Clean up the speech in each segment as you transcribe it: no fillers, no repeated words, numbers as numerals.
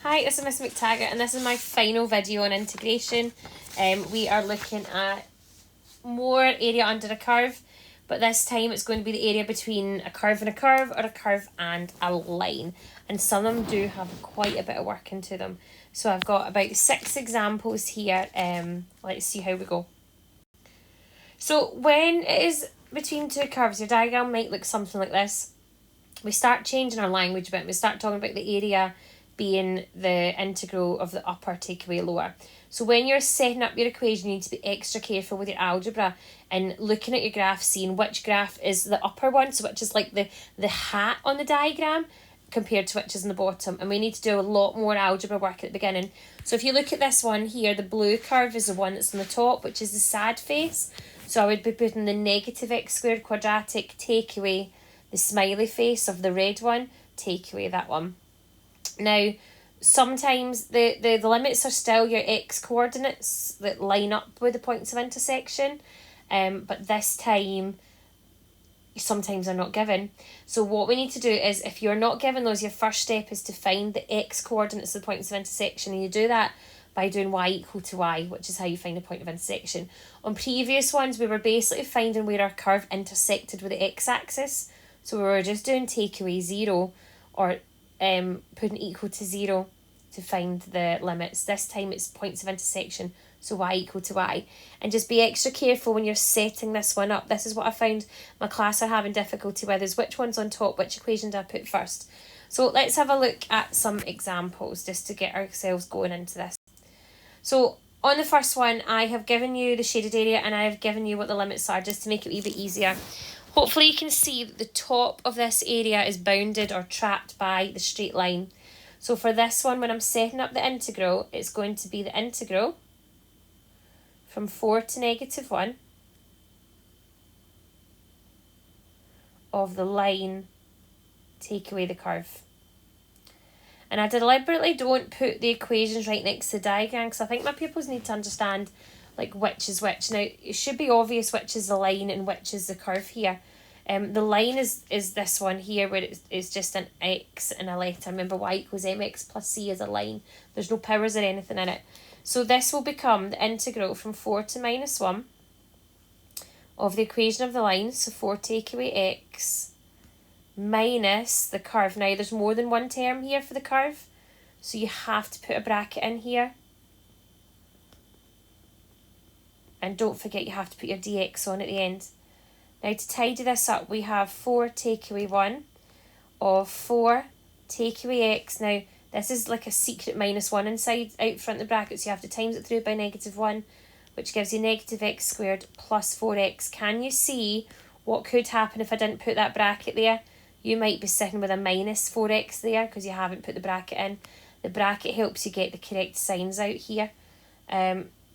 Hi, this is Miss McTaggart and this is my final video on integration. We are looking at more area under a curve, but this time it's going to be the area between a curve and a curve, or a curve and a line. And some of them do have quite a bit of work into them. So I've got about 6 examples here. Let's see how we go. So when it is between two curves, your diagram might look something like this. We start changing our language a bit. We start talking about the area being the integral of the upper take away lower. So when you're setting up your equation, you need to be extra careful with your algebra and looking at your graph, seeing which graph is the upper one, so which is like the hat on the diagram, compared to which is in the bottom. And we need to do a lot more algebra work at the beginning. So if you look at this one here, the blue curve is the one that's on the top, which is the sad face. So I would be putting the negative x squared quadratic, take away the smiley face of the red one, take away that one. Now, sometimes the limits are still your x coordinates that line up with the points of intersection, but this time sometimes are not given. So what we need to do is, if you're not given those, your first step is to find the x coordinates of the points of intersection, and you do that by doing y equal to y, which is how you find a point of intersection. On previous ones, we were basically finding where our curve intersected with the x-axis, so we were just doing take away 0, or putting equal to 0 to find the limits. This time it's points of intersection, so y equal to y. And just be extra careful when you're setting this one up. This is what I found my class are having difficulty with, is which one's on top, which equation do I put first. So let's have a look at some examples just to get ourselves going into this. So on the first one, I have given you the shaded area and I have given you what the limits are, just to make it a wee bit easier. Hopefully you can see that the top of this area is bounded or trapped by the straight line. So for this one, when I'm setting up the integral, it's going to be the integral from 4 to negative 1 of the line take away the curve. And I deliberately don't put the equations right next to the diagram, because I think my pupils need to understand like which is which. Now, it should be obvious which is the line and which is the curve here. The line is this one here, where it's just an x and a letter. Remember, y equals mx plus c is a line. There's no powers or anything in it. So this will become the integral from 4 to minus 1 of the equation of the line, so 4 take away x, minus the curve. Now, there's more than one term here for the curve, so you have to put a bracket in here. And don't forget, you have to put your dx on at the end. Now, to tidy this up, we have 4 take away 1 of 4 take away x. Now, this is like a secret minus 1 inside, out front of the bracket, so you have to times it through by negative 1, which gives you negative x squared plus 4x. Can you see what could happen if I didn't put that bracket there? You might be sitting with a minus 4x there because you haven't put the bracket in. The bracket helps you get the correct signs out here.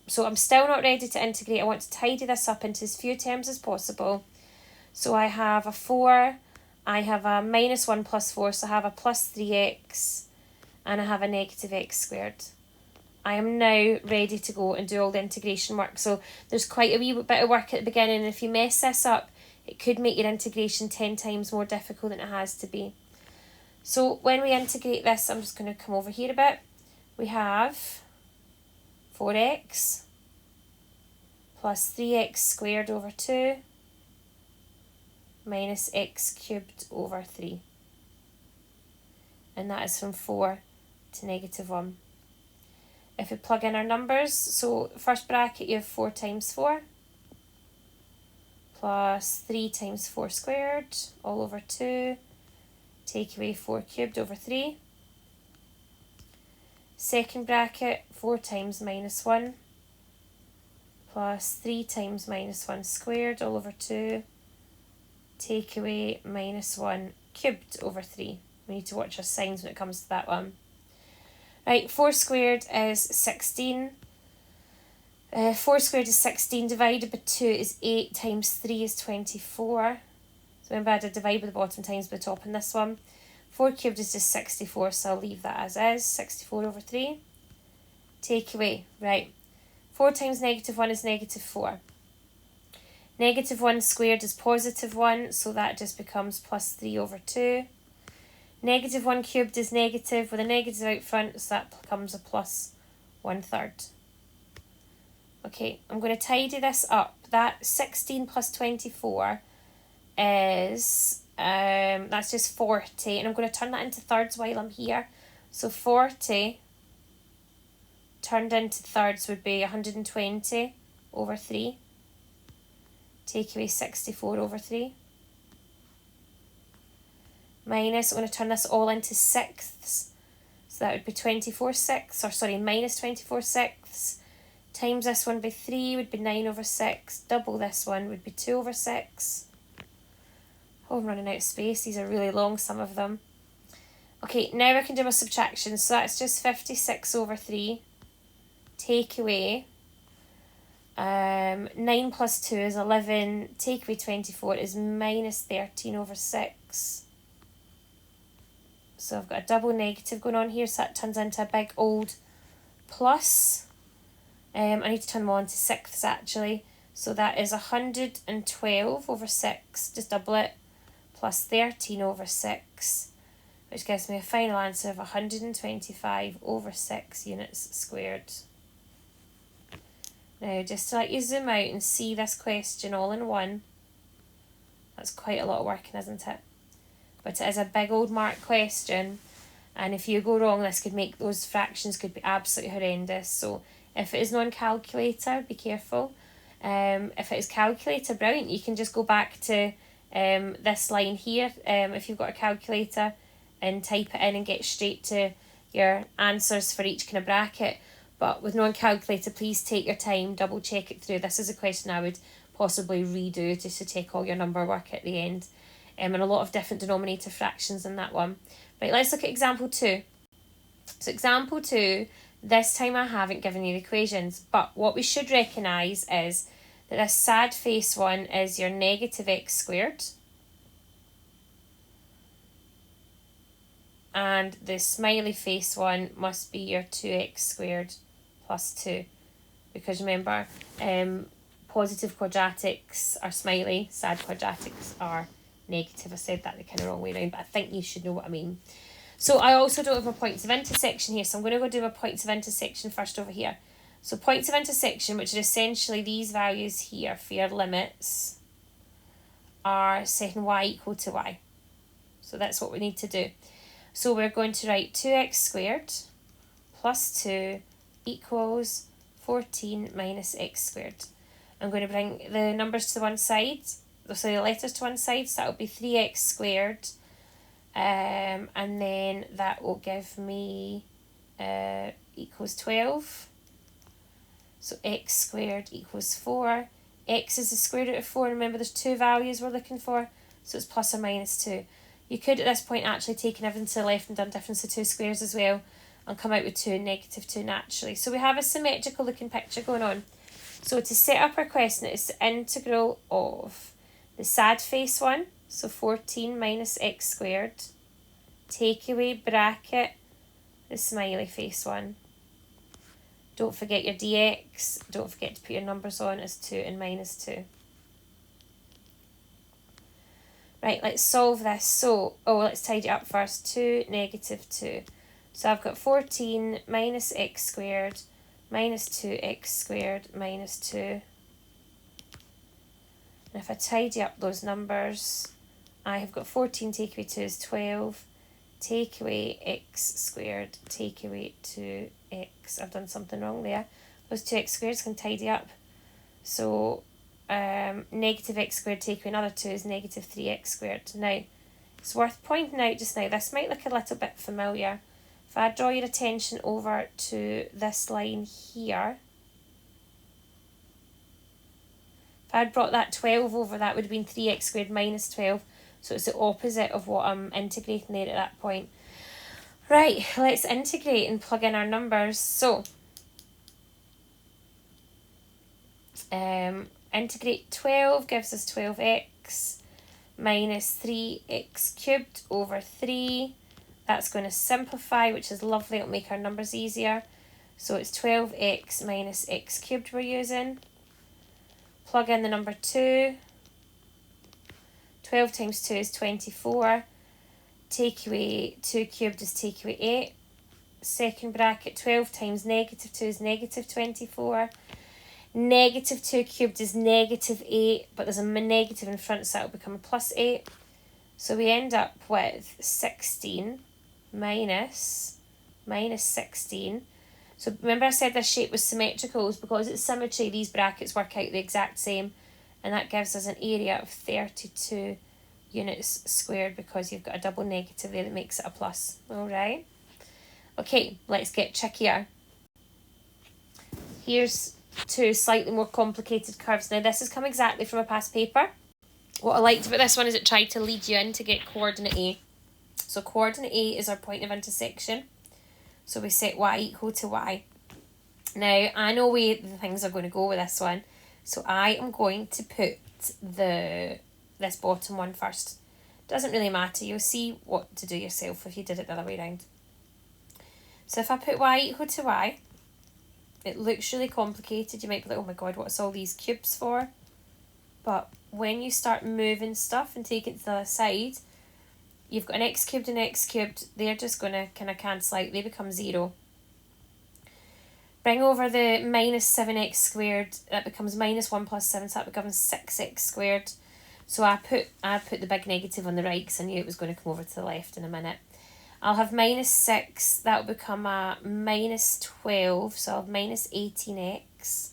So I'm still not ready to integrate. I want to tidy this up into as few terms as possible. So I have a 4, I have a minus 1 plus 4, so I have a plus 3x, and I have a negative x squared. I am now ready to go and do all the integration work. So there's quite a wee bit of work at the beginning, and if you mess this up, it could make your integration 10 times more difficult than it has to be. So when we integrate this, I'm just going to come over here a bit. We have 4x plus 3x squared over 2 minus x cubed over 3. And that is from 4 to negative 1. If we plug in our numbers, so first bracket, you have 4 times 4 plus 3 times 4 squared all over 2, take away 4 cubed over 3. Second bracket, 4 times minus 1 plus 3 times minus 1 squared all over 2, take away minus 1 cubed over 3. We need to watch our signs when it comes to that one. Right, 4 squared is 16. 4 squared is 16, divided by 2 is 8, times 3 is 24. So remember, I did divide by the bottom times by the top in this one. 4 cubed is just 64, so I'll leave that as is, 64 over 3. Take away, right. 4 times negative 1 is negative 4. Negative 1 squared is positive 1, so that just becomes plus 3 over 2. Negative 1 cubed is negative with a negative out front, so that becomes a plus 1/3. Okay, I'm going to tidy this up. That 16 plus 24 is, that's just 40, and I'm going to turn that into thirds while I'm here. So 40 turned into thirds would be 120 over 3. Take away 64 over 3. Minus, I'm going to turn this all into sixths. So that would be 24 sixths, or sorry, minus 24 sixths. Times this one by 3 would be 9 over 6. Double this one would be 2 over 6. Oh, I'm running out of space. These are really long, some of them. Okay, now I can do my subtraction. So that's just 56 over 3. Take away 9 plus 2 is 11. Take away 24 is minus 13 over 6. So I've got a double negative going on here, so that turns into a big old plus. I need to turn them on to sixths actually. So that is 112 over 6, just double it, plus 13 over 6, which gives me a final answer of 125 over 6 units squared. Now, just to let you zoom out and see this question all in one, that's quite a lot of work, isn't it? But it is a big old mark question, and if you go wrong, this could make those fractions could be absolutely horrendous. So if it is non-calculator, be careful. If it is calculator, brilliant. You can just go back to this line here, if you've got a calculator, and type it in and get straight to your answers for each kind of bracket. But with non-calculator, please take your time, double check it through. This is a question I would possibly redo just to take all your number work at the end. And a lot of different denominator fractions in that one. Right, let's look at example 2. So example 2, this time I haven't given you the equations, but what we should recognise is that this sad face one is your negative x squared, and the smiley face one must be your 2x squared plus 2, because remember, positive quadratics are smiley, sad quadratics are negative. I said that the kind of wrong way around, but I think you should know what I mean. So I also don't have my points of intersection here, so I'm going to go do my points of intersection first over here. So points of intersection, which are essentially these values here for your limits, are setting y equal to y. So that's what we need to do. So we're going to write 2x squared plus 2 equals 14 minus x squared. I'm going to bring the numbers to one side, so the letters to one side, so that will be 3x squared, and then that will give me equals 12. So x squared equals 4. X is the square root of 4. Remember, there's two values we're looking for, so it's plus or minus 2. You could at this point actually taken everything to the left and done difference of 2 squares as well, and come out with 2 and negative 2 naturally. So we have a symmetrical looking picture going on. So to set up our question, it's the integral of the sad face one, so 14 minus x squared, take away bracket the smiley face one. Don't forget your dx, don't forget to put your numbers on as 2 and minus 2. Right, let's solve this. So, let's tidy it up first. 2, negative 2. So I've got 14 minus x squared minus 2x squared minus 2. And if I tidy up those numbers, I have got 14 take away 2 is 12. Take away x squared, take away 2x. I've done something wrong there. Those 2x squareds can tidy up. So negative x squared take away another 2 is negative 3x squared. Now, it's worth pointing out just now, this might look a little bit familiar. If I draw your attention over to this line here, if I'd brought that 12 over, that would have been 3x squared minus 12. So it's the opposite of what I'm integrating there at that point. Right, let's integrate and plug in our numbers. So, integrate 12 gives us 12x minus 3x cubed over 3. That's going to simplify, which is lovely. It'll make our numbers easier. So it's 12x minus x cubed we're using. Plug in the number 2. 12 times 2 is 24. take away 2 cubed is take away 8. Second bracket, 12 times negative 2 is negative 24. Negative 2 cubed is negative 8, but there's a negative in front, so that will become a plus 8. So we end up with 16 minus 16. So remember I said this shape was symmetrical, because it's symmetry, these brackets work out the exact same, and that gives us an area of 32 units squared, because you've got a double negative there that makes it a plus. Alright. Okay, let's get trickier. Here's 2 slightly more complicated curves. Now this has come exactly from a past paper. What I liked about this one is it tried to lead you in to get coordinate A. So coordinate A is our point of intersection. So we set y equal to y. Now, I know where the things are going to go with this one. So I am going to put this bottom one first. Doesn't really matter. You'll see what to do yourself if you did it the other way around. So if I put y equal to y, it looks really complicated. You might be like, oh my god, what's all these cubes for? But when you start moving stuff and take it to the other side, you've got an x cubed and x cubed. They're just going to kind of cancel out. They become 0. Bring over the minus 7x squared. That becomes minus 1 plus 7. So that becomes 6x squared. So I put the big negative on the right because I knew it was going to come over to the left in a minute. I'll have minus 6. That will become a minus 12. So I'll have minus 18x.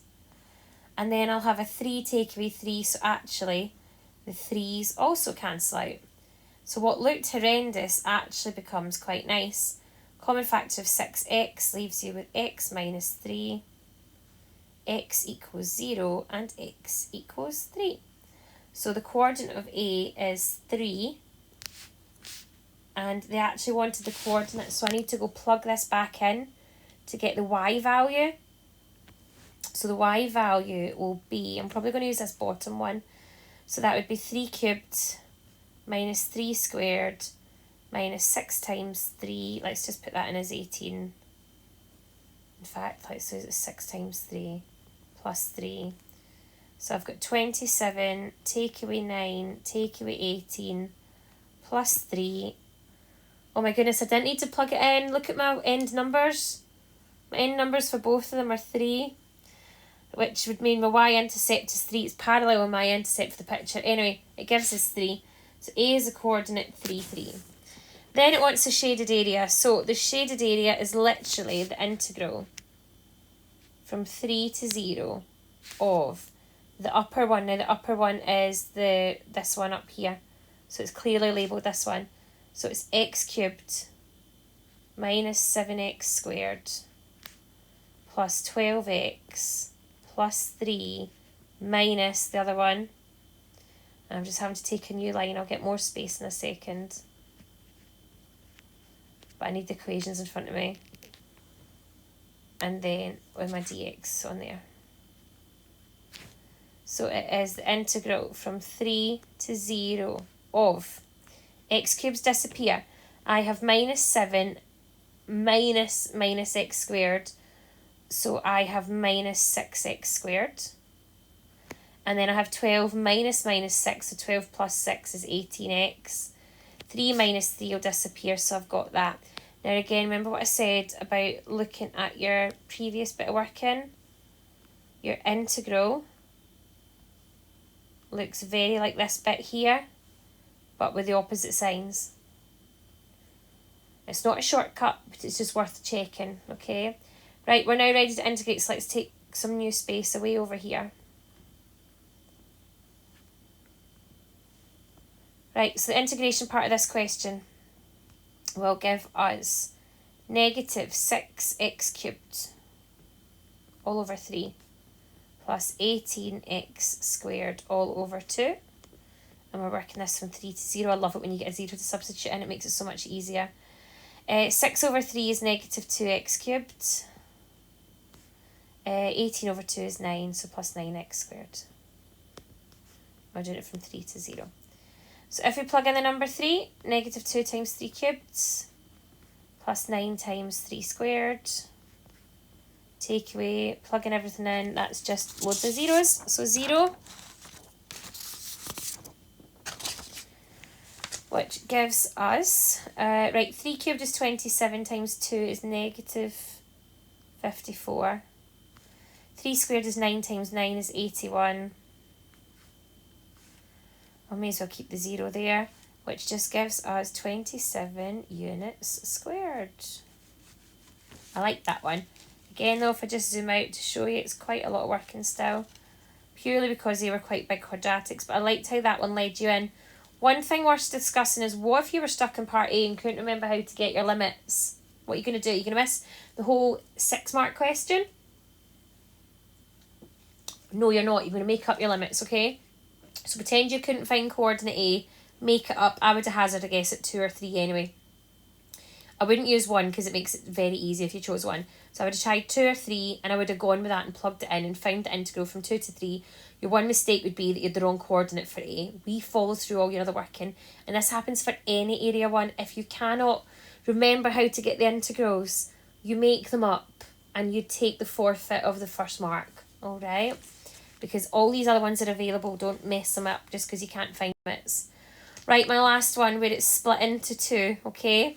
And then I'll have a 3 take away 3. So actually, the 3's also cancel out. So what looked horrendous actually becomes quite nice. Common factor of 6x leaves you with x minus 3, x equals 0, and x equals 3. So the coordinate of A is 3. And they actually wanted the coordinate, so I need to go plug this back in to get the y value. So the y value will be, I'm probably going to use this bottom one. So that would be 3 cubed minus 3 squared minus 6 times 3. Let's just put that in as 18. In fact, let's use it 6 times 3 plus 3. So I've got 27, take away 9, take away 18, plus 3. Oh my goodness, I didn't need to plug it in. Look at my end numbers. My end numbers for both of them are 3. Which would mean my y-intercept is 3. It's parallel with my intercept for the picture. Anyway, it gives us 3. So A is the coordinate 3, 3. Then it wants a shaded area. So the shaded area is literally the integral from 3 to 0 of the upper one. Now the upper one is this one up here. So it's clearly labelled this one. So it's x cubed minus 7x squared plus 12x plus 3 minus the other one. I'm just having to take a new line. I'll get more space in a second. But I need the equations in front of me. And then with my dx on there. So it is the integral from 3 to 0 of x cubes disappear. I have minus 7 minus x squared. So I have minus 6x squared. And then I have 12 minus 6, so 12 plus 6 is 18x. 3 minus 3 will disappear, so I've got that. Now again, remember what I said about looking at your previous bit of working? Your integral looks very like this bit here, but with the opposite signs. It's not a shortcut, but it's just worth checking, okay? Right, we're now ready to integrate, so let's take some new space away over here. Right, so the integration part of this question will give us negative 6x cubed all over 3 plus 18x squared all over 2. And we're working this from 3 to 0. I love it when you get a 0 to substitute in. It makes it so much easier. 6 over 3 is negative 2x cubed. 18 over 2 is 9, so plus 9x squared. We're doing it from 3 to 0. So if we plug in the number 3, negative 2 times 3 cubed plus 9 times 3 squared. Take away, plug in everything in, that's just loads of zeros. So 0. which gives us, right, 3 cubed is 27 times 2 is negative 54. 3 squared is 9 times 9 is 81. I may as well keep the 0 there, which just gives us 27 units squared. I like that one. Again though, if I just zoom out to show you, it's quite a lot of working still, purely because they were quite big quadratics, but I liked how that one led you in. One thing worth discussing is, what if you were stuck in part A and couldn't remember how to get your limits? What are you going to do? You're going to miss the whole 6 mark question? No, you're not. You're going to make up your limits, okay? So pretend you couldn't find coordinate A, make it up. I would hazard a guess at 2 or 3 anyway. I wouldn't use 1 because it makes it very easy if you chose 1. So I would have tried 2 or 3 and I would have gone with that and plugged it in and found the integral from 2 to 3. Your one mistake would be that you had the wrong coordinate for A. We follow through all your other working, and this happens for any area 1. If you cannot remember how to get the integrals, you make them up and you take the forfeit of the first mark, alright? Because all these other ones are available, don't mess them up just because you can't find limits. Right, my last one where it's split into 2, okay?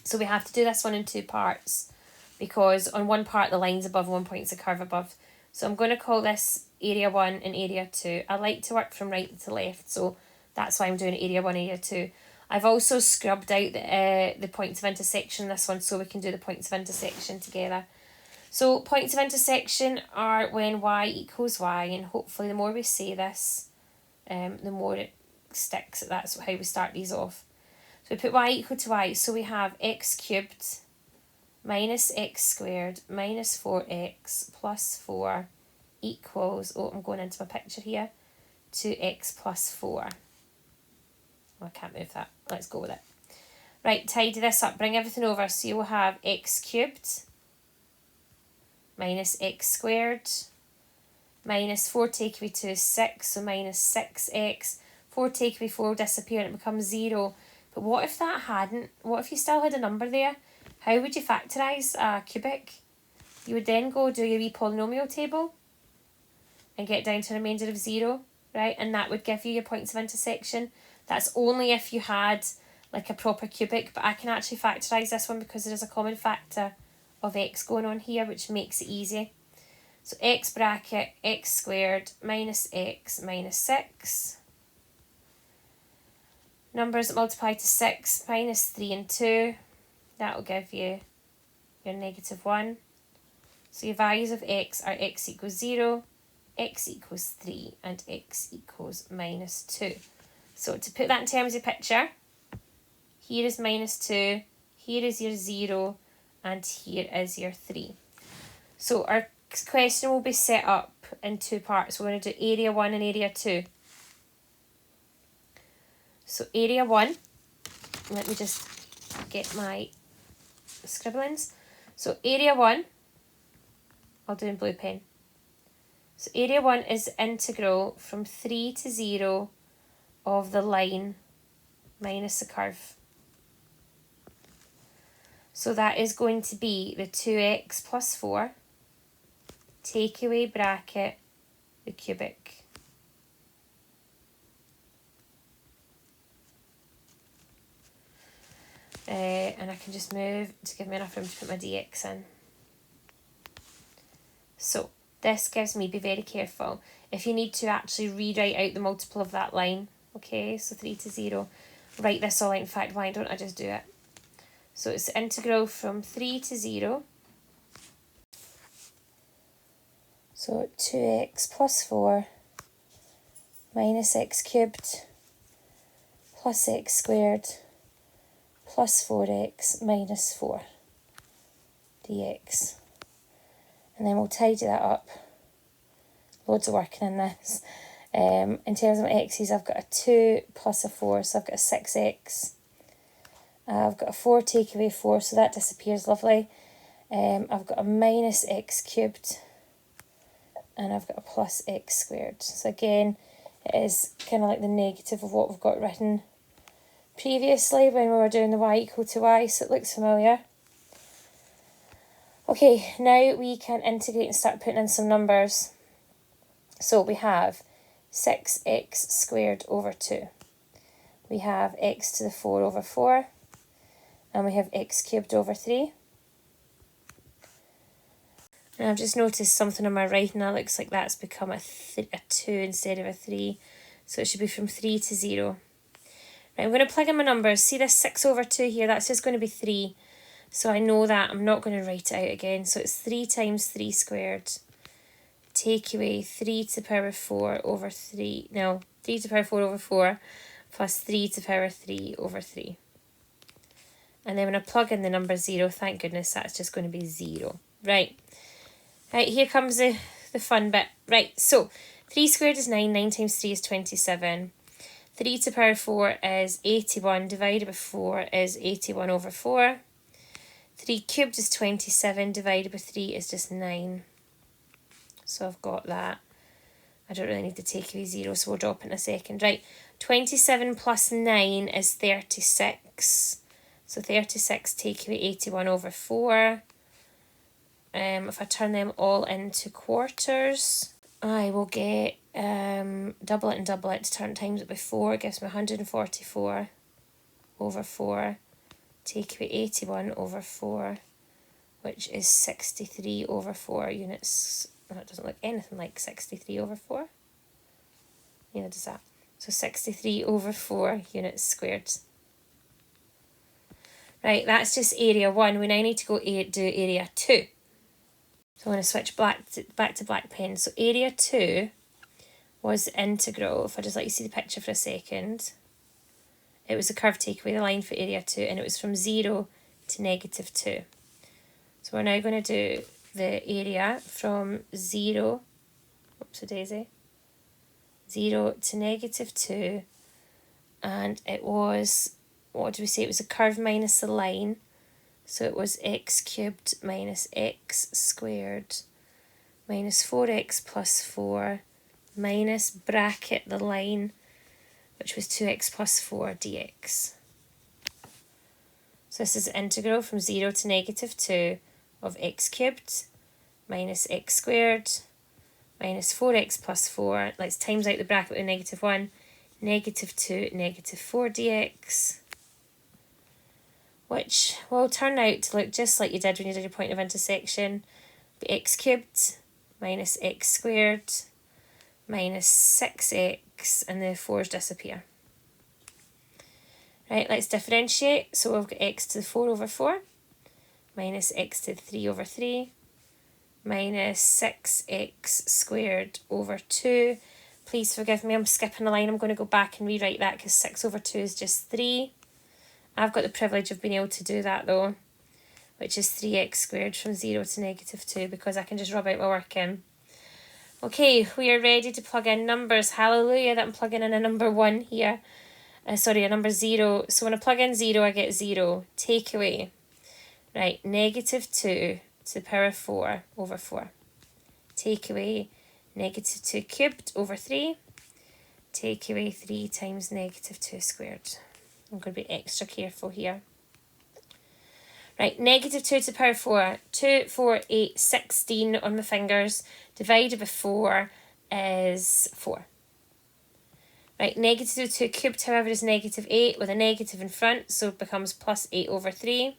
So we have to do this one in 2 parts, because on one part the line's above, one point's a curve above. So I'm going to call this area 1 and area 2. I like to work from right to left, so that's why I'm doing area 1, area 2. I've also scrubbed out the points of intersection in this one so we can do the points of intersection together. So points of intersection are when y equals y, and hopefully the more we say this, the more it sticks. That's how we start these off. So we put y equal to y, so we have x cubed minus x squared minus 4x plus 4 equals, oh, I'm going into my picture here, 2x plus 4. Oh, I can't move that. Let's go with it. Right, tidy this up, bring everything over. So you will have x cubed minus x squared minus 4 take away 2 is 6, so minus 6x. 4 take away 4 will disappear and it becomes 0. But what if that hadn't? What if you still had a number there? How would you factorise a cubic? You would then go do your wee polynomial table and get down to a remainder of 0, right? And that would give you your points of intersection. That's only if you had like a proper cubic, but I can actually factorise this one because there is a common factor of x going on here, which makes it easy. So x bracket x squared minus x minus 6. Numbers that multiply to 6 minus 3 and 2. That will give you your negative 1. So your values of x are x equals 0, x equals 3, and x equals minus 2. So to put that in terms of picture, here is minus 2, here is your 0, and here is your 3. So our question will be set up in 2 parts. We're going to do area 1 and area 2. So area 1, let me just get my scribblings. So area 1, I'll do in blue pen. So area 1 is the integral from 3 to 0 of the line minus the curve. So that is going to be the 2x plus 4, take away bracket, the cubic. And I can just move to give me enough room to put my dx in. So this gives me, be very careful, if you need to actually rewrite out the multiple of that line, okay, so 3 to 0, write this all out. In fact, why don't I just do it? So it's the integral from 3 to 0. So 2x plus 4 minus x cubed plus x squared plus 4x minus 4 dx. And then we'll tidy that up. Loads of working in this. In terms of my x's, I've got a 2 plus a 4, so I've got a 6x. I've got a 4 take away 4, so that disappears, lovely. I've got a minus x cubed, and I've got a plus x squared. So again, it is kind of like the negative of what we've got written previously when we were doing the y equal to y, so it looks familiar. Okay, now we can integrate and start putting in some numbers. So we have 6x squared over 2. we have x to the 4 over 4, and we have x cubed over 3. And I've just noticed something on my writing that looks like that's become a 2 instead of a 3. So it should be from 3 to 0. Right, I'm going to plug in my numbers. See this 6 over 2 here? That's just going to be 3. So I know that. I'm not going to write it out again. So it's 3 times 3 squared. Take away 3 to the power of 4 over 3. No, 3 to the power of 4 over 4 plus 3 to the power of 3 over 3. And then when I plug in the number 0, thank goodness, that's just going to be 0. Right. Right, here comes the fun bit. Right, so 3 squared is 9. 9 times 3 is 27. 3 to the power of 4 is 81. Divided by 4 is 81 over 4. 3 cubed is 27. Divided by 3 is just 9. So I've got that. I don't really need to take away 0, so we'll drop it in a second. Right, 27 plus 9 is 36. So 36 take away 81 over 4. If I turn them all into quarters, I will get double it and double it to turn times it by 4. It gives me 144 over 4. Take away 81 over 4, which is 63 over 4 units. That doesn't look anything like 63 over 4. Neither does that. So 63 over 4 units squared. Right, that's just area 1. We now need to go do area 2. So I'm going to switch back to black pen. So area 2 was the integral. If I just let you see the picture for a second. It was the curve take away the line for area 2, and it was from 0 to negative 2. So we're now going to do the area from 0, oops a daisy, 0 to negative 2, and it was, what did we say, it was a curve minus the line, so it was x cubed minus x squared minus 4x plus 4 minus bracket the line, which was 2x plus 4 dx. So this is the integral from 0 to negative 2 of x cubed minus x squared minus 4x plus 4. Let's times out the bracket with negative 1. Negative 2, negative 4 dx. Which will turn out to look just like you did when you did your point of intersection. Be x cubed minus x squared minus 6x, and the 4's disappear. Right, let's differentiate. So we've got x to the 4 over 4 minus x to the 3 over 3 minus 6x squared over 2. Please forgive me, I'm skipping a line. I'm going to go back and rewrite that because 6 over 2 is just 3. I've got the privilege of being able to do that though, which is 3x squared from 0 to negative 2, because I can just rub out my work in. Okay, we are ready to plug in numbers. Hallelujah that I'm plugging in a number 1 here. A number 0. So when I plug in 0, I get 0. Take away. Right, negative 2 to the power of 4 over 4. Take away negative 2 cubed over 3. Take away 3 times negative 2 squared. I'm going to be extra careful here. Right, negative 2 to the power of 4. 2, 4, 8, 16 on my fingers. Divided by 4 is 4. Right, negative 2 cubed, however, is negative 8 with a negative in front, so it becomes plus 8 over 3.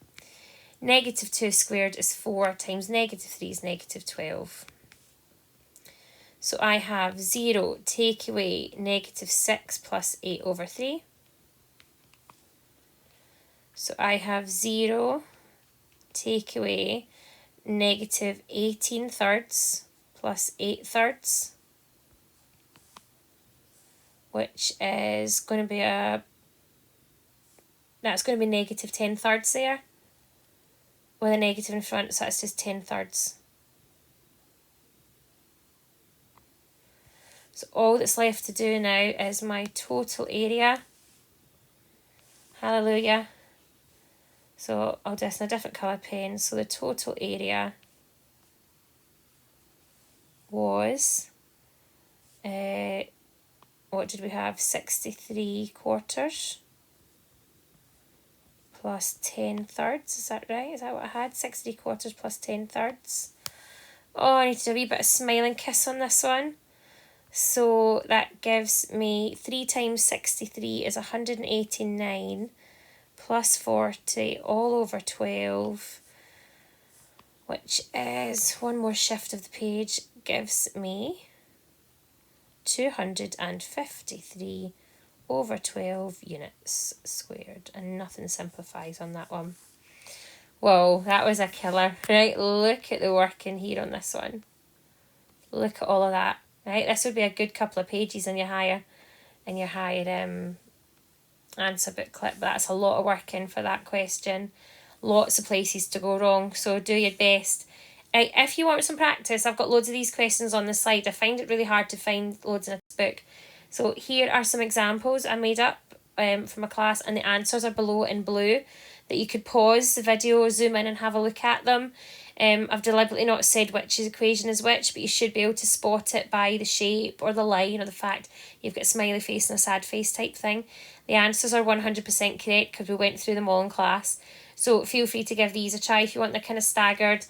Negative 2 squared is 4 times negative 3 is negative 12. So I have 0 take away negative 6 plus 8 over 3. So I have 0 take away negative 18 thirds plus 8 thirds, which is going to be that's going to be negative 10 thirds there, with a negative in front, so that's just 10 thirds. So all that's left to do now is my total area. Hallelujah. So I'll do this in a different colour pen. So the total area was, what did we have? 63 quarters plus 10 thirds. Is that right? Is that what I had? 63 quarters plus 10 thirds. Oh, I need to do a wee bit of smile and kiss on this one. So that gives me 3 times 63 is 189 plus 40 all over 12, which is, one more shift of the page, gives me 253 over 12 units squared. And nothing simplifies on that one. Whoa, that was a killer. Right, look at the work in here on this one. Look at all of that. Right, this would be a good couple of pages in your higher answer booklet, but that's a lot of work in for that question. Lots of places to go wrong, so do your best. Right, if you want some practice, I've got loads of these questions on the slide. I find it really hard to find loads in this book. So here are some examples I made up from a class, and the answers are below in blue, that you could pause the video, zoom in and have a look at them. I've deliberately not said which equation is which, but you should be able to spot it by the shape or the line or the fact you've got a smiley face and a sad face type thing. The answers are 100% correct because we went through them all in class. So feel free to give these a try if you want. They're kind of staggered,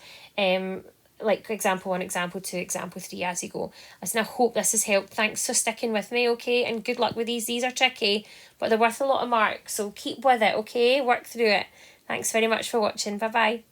like example 1, example 2, example 3 as you go. Listen, I hope this has helped. Thanks for sticking with me, okay? And good luck with these. These are tricky, but they're worth a lot of marks. So keep with it, okay? Work through it. Thanks very much for watching. Bye-bye.